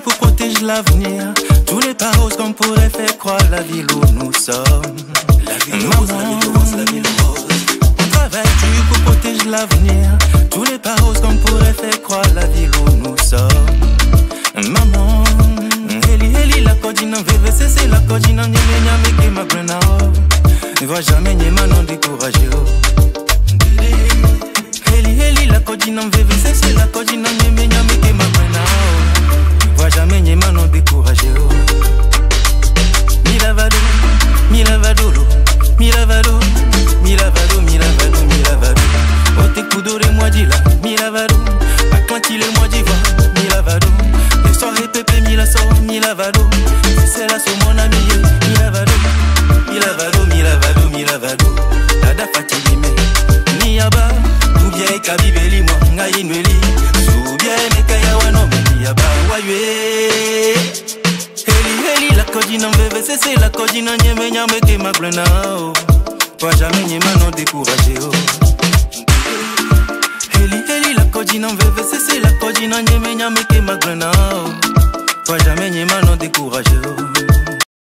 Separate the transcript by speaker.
Speaker 1: Pour protéger l'avenir, tous les paros qu'on pourrait faire croire la ville où nous sommes. La ville rose, la ville rose, la ville rose. On travaille dur pour protéger l'avenir, tous les paros qu'on pourrait faire croire la ville où nous sommes. Maman, Eli, la codine en VVC, c'est la codine en Yémenia, mais qui m'a pris ne va jamais Yéma non décourager. Eli, la codine en VVC, c'est la codine en Yémenia, mais qui m'a pris va jamais Nyema non découragé. Milavado, milavadolo, milavado, milavado, milavado, milavado. Ote kudore moi dit là, milavado. A quand il est moi dit va, milavado. Les soirées pépé, milaso, milavado. C'est là sur mon ami, milavado, milavado, milavado, milavado. Tada fatigué, niaba, ou bien kabibeli moi, ngaïnweli. Ou bien nekaya wano, niaba. Eli, la codine en VVC, c'est la codine en Yémenia, mais qui m'a plein à pas jamais Nyema non découragé. Eli, la codine en VVC, c'est la codine en Yémenia, mais qui m'a plein à pas jamais Nyema non découragé.